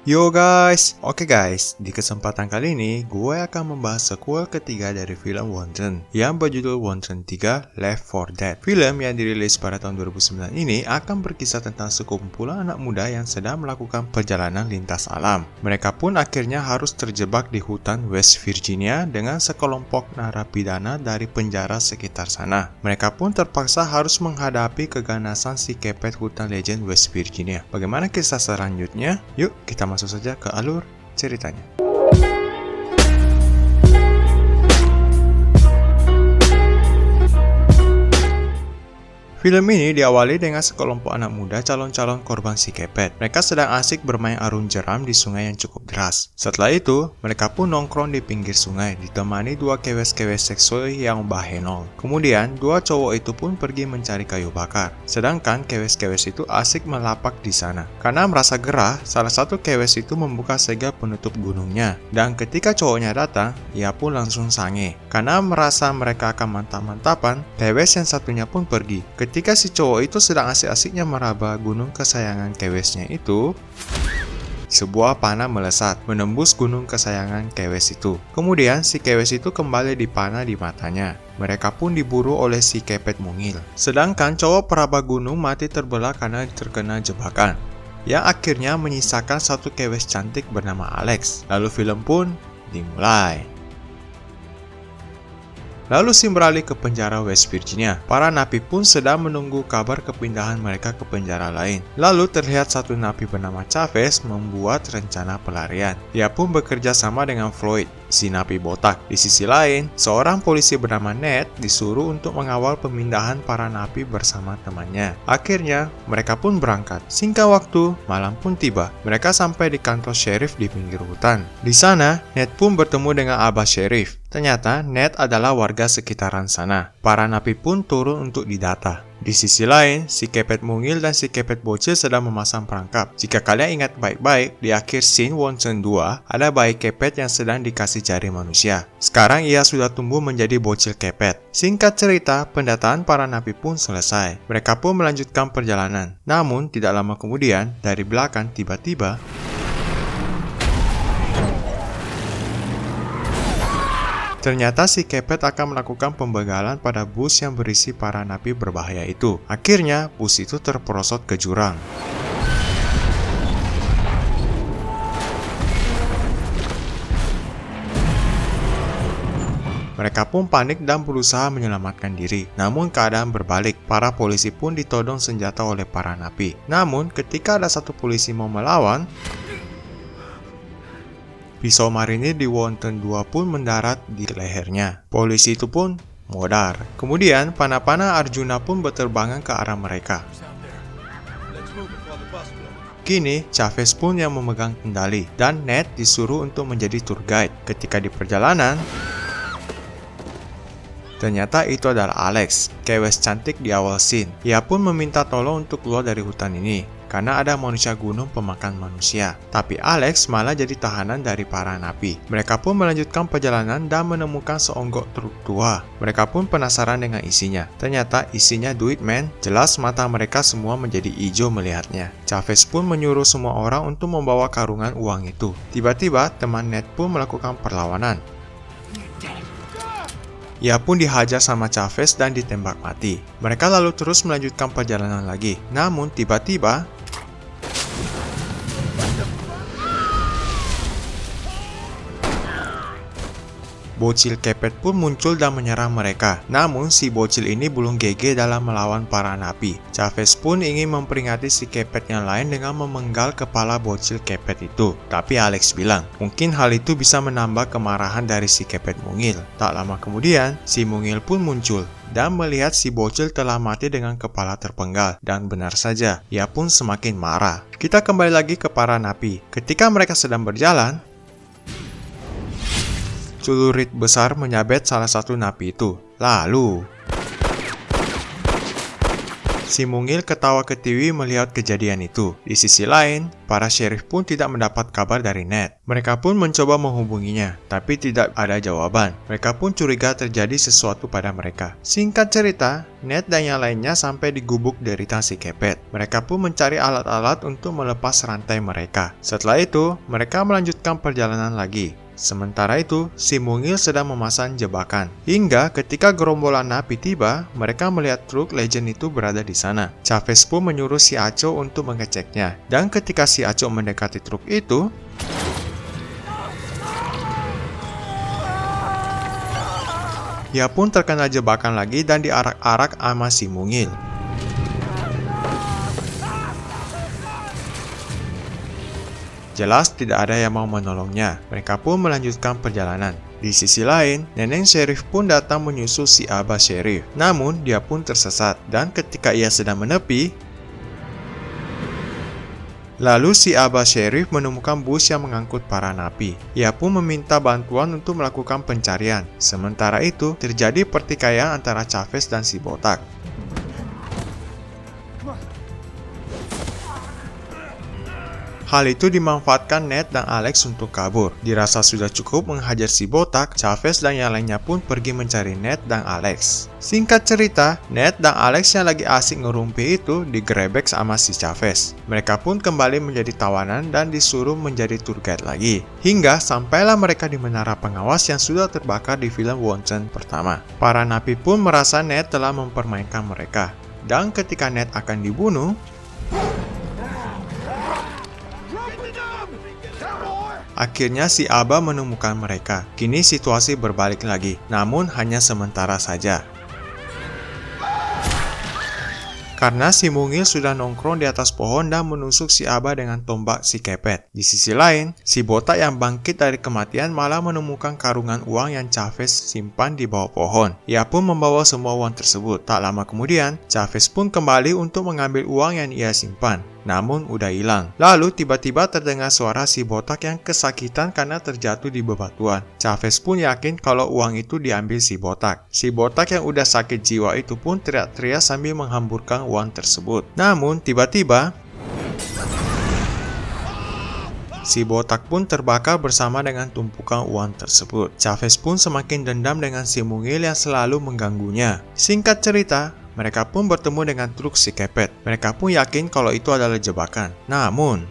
Yo guys, oke guys, di kesempatan kali ini gue akan membahas sequel ketiga dari film Wanted yang berjudul Wanted 3 Left 4 Dead. Film yang dirilis pada tahun 2009 ini akan berkisah tentang sekumpulan anak muda yang sedang melakukan perjalanan lintas alam. Mereka pun akhirnya harus terjebak di hutan West Virginia dengan sekelompok narapidana dari penjara sekitar sana. Mereka pun terpaksa harus menghadapi keganasan si kepet hutan legend West Virginia. Bagaimana kisah selanjutnya? Yuk kita masuk saja ke alur ceritanya. Film ini diawali dengan sekelompok anak muda calon-calon korban si kepet. Mereka sedang asik bermain arung jeram di sungai yang cukup deras. Setelah itu, mereka pun nongkrong di pinggir sungai, ditemani dua kewes-kewes seksual yang bahenol. Kemudian, dua cowok itu pun pergi mencari kayu bakar. Sedangkan kewes-kewes itu asik melapak di sana. Karena merasa gerah, salah satu kewes itu membuka segel penutup gunungnya. Dan ketika cowoknya datang, ia pun langsung sange. Karena merasa mereka akan mantap-mantapan, kewes yang satunya pun pergi. Ketika si cowok itu sedang asik-asiknya meraba gunung kesayangan kewesnya itu, sebuah panah melesat, menembus gunung kesayangan kewes itu. Kemudian si kewes itu kembali dipanah di matanya. Mereka pun diburu oleh si kepet mungil. Sedangkan cowok peraba gunung mati terbelah karena terkena jebakan, yang akhirnya menyisakan satu kewes cantik bernama Alex. Lalu film pun dimulai. Lalu scene beralih ke penjara West Virginia. Para napi pun sedang menunggu kabar kepindahan mereka ke penjara lain. Lalu terlihat satu napi bernama Chavez membuat rencana pelarian. Dia pun bekerja sama dengan Floyd, si napi botak. Di sisi lain, seorang polisi bernama Ned disuruh untuk mengawal pemindahan para napi bersama temannya. Akhirnya, mereka pun berangkat. Singkat waktu, malam pun tiba. Mereka sampai di kantor sheriff di pinggir hutan. Di sana, Ned pun bertemu dengan abah sheriff. Ternyata, Ned adalah warga sekitaran sana. Para napi pun turun untuk didata. Di sisi lain, si kepet mungil dan si kepet bocil sedang memasang perangkap. Jika kalian ingat baik-baik, di akhir scene Wanted 2, ada bayi kepet yang sedang dikasih jari manusia. Sekarang ia sudah tumbuh menjadi bocil kepet. Singkat cerita, pendataan para napi pun selesai. Mereka pun melanjutkan perjalanan. Namun, tidak lama kemudian, dari belakang tiba-tiba ternyata si kepet akan melakukan pembegalan pada bus yang berisi para napi berbahaya itu. Akhirnya, bus itu terperosot ke jurang. Mereka pun panik dan berusaha menyelamatkan diri. Namun keadaan berbalik, para polisi pun ditodong senjata oleh para napi. Namun, ketika ada satu polisi mau melawan, pisau marinir di Wanted 2 pun mendarat di lehernya. Polisi itu pun modar. Kemudian, panah-panah Arjuna pun berterbangan ke arah mereka. Kini, Chavez pun yang memegang kendali, dan Ned disuruh untuk menjadi tour guide. Ketika di perjalanan, ternyata itu adalah Alex, kewes cantik di awal scene. Ia pun meminta tolong untuk keluar dari hutan ini, karena ada manusia gunung pemakan manusia. Tapi Alex malah jadi tahanan dari para napi. Mereka pun melanjutkan perjalanan dan menemukan seonggok truk tua. Mereka pun penasaran dengan isinya. Ternyata isinya duit men. Jelas mata mereka semua menjadi hijau melihatnya. Chavez pun menyuruh semua orang untuk membawa karungan uang itu. Tiba-tiba teman Ned pun melakukan perlawanan. Ia pun dihajar sama Chavez dan ditembak mati. Mereka lalu terus melanjutkan perjalanan lagi. Namun tiba-tiba bocil kepet pun muncul dan menyerang mereka. Namun si bocil ini belum GG dalam melawan para napi. Chavez pun ingin memperingati si kepet yang lain dengan memenggal kepala bocil kepet itu. Tapi Alex bilang, mungkin hal itu bisa menambah kemarahan dari si kepet mungil. Tak lama kemudian, si mungil pun muncul dan melihat si bocil telah mati dengan kepala terpenggal. Dan benar saja, ia pun semakin marah. Kita kembali lagi ke para napi. Ketika mereka sedang berjalan, celurit besar menyabet salah satu napi itu. Lalu, si mungil ketawa ketiwi melihat kejadian itu. Di sisi lain, para sheriff pun tidak mendapat kabar dari Ned. Mereka pun mencoba menghubunginya, tapi tidak ada jawaban. Mereka pun curiga terjadi sesuatu pada mereka. Singkat cerita, Ned dan yang lainnya sampai di gubuk derita si kepet. Mereka pun mencari alat-alat untuk melepas rantai mereka. Setelah itu, mereka melanjutkan perjalanan lagi. Sementara itu, si mungil sedang memasang jebakan. Hingga ketika gerombolan napi tiba, mereka melihat truk legend itu berada di sana. Chavez pun menyuruh si Aco untuk mengeceknya. Dan ketika si Aco mendekati truk itu, ia pun terkena jebakan lagi dan diarak-arak sama si mungil. Jelas tidak ada yang mau menolongnya. Mereka pun melanjutkan perjalanan. Di sisi lain, nenek Sheriff pun datang menyusul si Abah Sheriff. Namun, dia pun tersesat. Dan ketika ia sedang menepi, lalu si Abah Sheriff menemukan bus yang mengangkut para napi. Ia pun meminta bantuan untuk melakukan pencarian. Sementara itu, terjadi pertikaian antara Chavez dan si botak. Hal itu dimanfaatkan Ned dan Alex untuk kabur. Dirasa sudah cukup menghajar si botak, Chavez dan yang lainnya pun pergi mencari Ned dan Alex. Singkat cerita, Ned dan Alex yang lagi asik ngerumpi itu digerebek sama si Chavez. Mereka pun kembali menjadi tawanan dan disuruh menjadi tour guide lagi. Hingga sampailah mereka di menara pengawas yang sudah terbakar di film Wonchen pertama. Para napi pun merasa Ned telah mempermainkan mereka. Dan ketika Ned akan dibunuh, akhirnya si Abah menemukan mereka. Kini situasi berbalik lagi, namun hanya sementara saja. Karena si mungil sudah nongkrong di atas pohon dan menusuk si Abah dengan tombak si kepet. Di sisi lain, si botak yang bangkit dari kematian malah menemukan karungan uang yang Chavez simpan di bawah pohon. Ia pun membawa semua uang tersebut. Tak lama kemudian, Chavez pun kembali untuk mengambil uang yang ia simpan. Namun udah hilang. Lalu tiba-tiba terdengar suara si botak yang kesakitan karena terjatuh di bebatuan. Chavez pun yakin kalau uang itu diambil si botak. Si botak yang udah sakit jiwa itu pun teriak-teriak sambil menghamburkan uang tersebut. Namun tiba-tiba si botak pun terbakar bersama dengan tumpukan uang tersebut. Chavez pun semakin dendam dengan si mungil yang selalu mengganggunya. Singkat cerita, mereka pun bertemu dengan truk si kepet. Mereka pun yakin kalau itu adalah jebakan. Namun,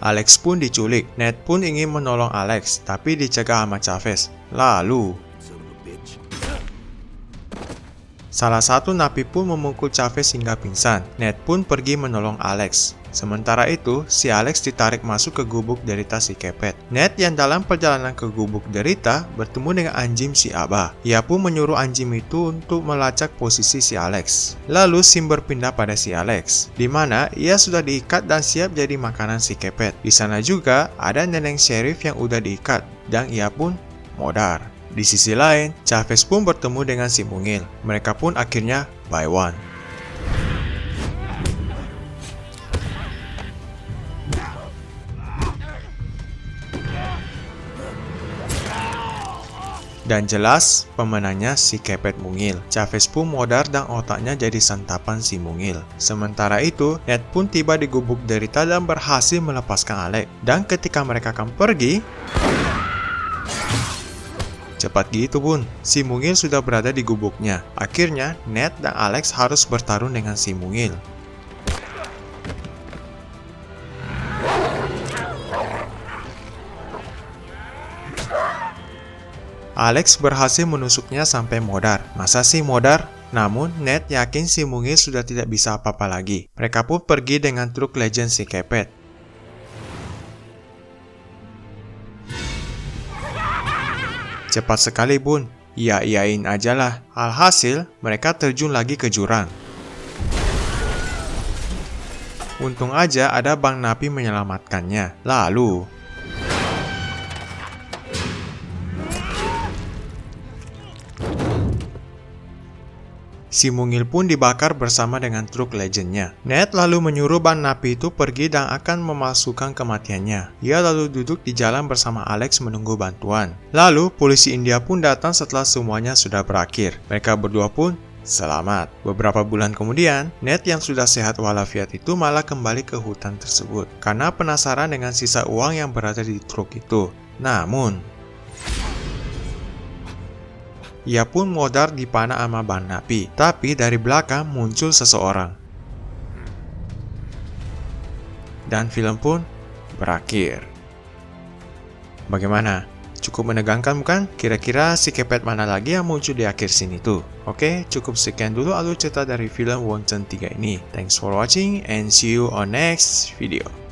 Alex pun diculik. Ned pun ingin menolong Alex, tapi dicegah sama Chavez. Lalu, salah satu napi pun memukul Chavez hingga pingsan. Ned pun pergi menolong Alex. Sementara itu, si Alex ditarik masuk ke gubuk derita si kepet. Ned yang dalam perjalanan ke gubuk derita bertemu dengan anjing si Abah. Ia pun menyuruh anjing itu untuk melacak posisi si Alex. Lalu Sim berpindah pada si Alex, di mana ia sudah diikat dan siap jadi makanan si kepet. Di sana juga ada nenek Sheriff yang udah diikat, dan ia pun modar. Di sisi lain, Chavez pun bertemu dengan si mungil. Mereka pun akhirnya by one. Dan jelas, pemenangnya si kepet mungil. Chavez pun modar dan otaknya jadi santapan si mungil. Sementara itu, Ned pun tiba di gubuk derita dan berhasil melepaskan Alex. Dan ketika mereka akan pergi, cepat gitu bun, si mungil sudah berada di gubuknya. Akhirnya, Ned dan Alex harus bertarung dengan si mungil. Alex berhasil menusuknya sampai modar. Masa sih modar? Namun, Ned yakin si mungil sudah tidak bisa apa-apa lagi. Mereka pun pergi dengan truk legend si kepet. Cepat sekali bun, iya-iyain aja lah. Alhasil, mereka terjun lagi ke jurang. Untung aja ada Bang Napi menyelamatkannya. Lalu, si mungil pun dibakar bersama dengan truk legendnya. Ned lalu menyuruh Bang Napi itu pergi dan akan memalsukan kematiannya. Ia lalu duduk di jalan bersama Alex menunggu bantuan. Lalu polisi India pun datang setelah semuanya sudah berakhir. Mereka berdua pun Selamat. Beberapa bulan kemudian, Ned yang sudah sehat walafiat itu malah kembali ke hutan tersebut karena penasaran dengan sisa uang yang berada di truk itu. Namun, ia pun modar dipanah sama ban api, tapi dari belakang muncul seseorang. Dan film pun berakhir. Bagaimana? Cukup menegangkan bukan? Kira-kira si kepet mana lagi yang muncul di akhir sini tuh? Oke, cukup sekian dulu alur cerita dari film Wonton 3 ini. Thanks for watching and see you on next video.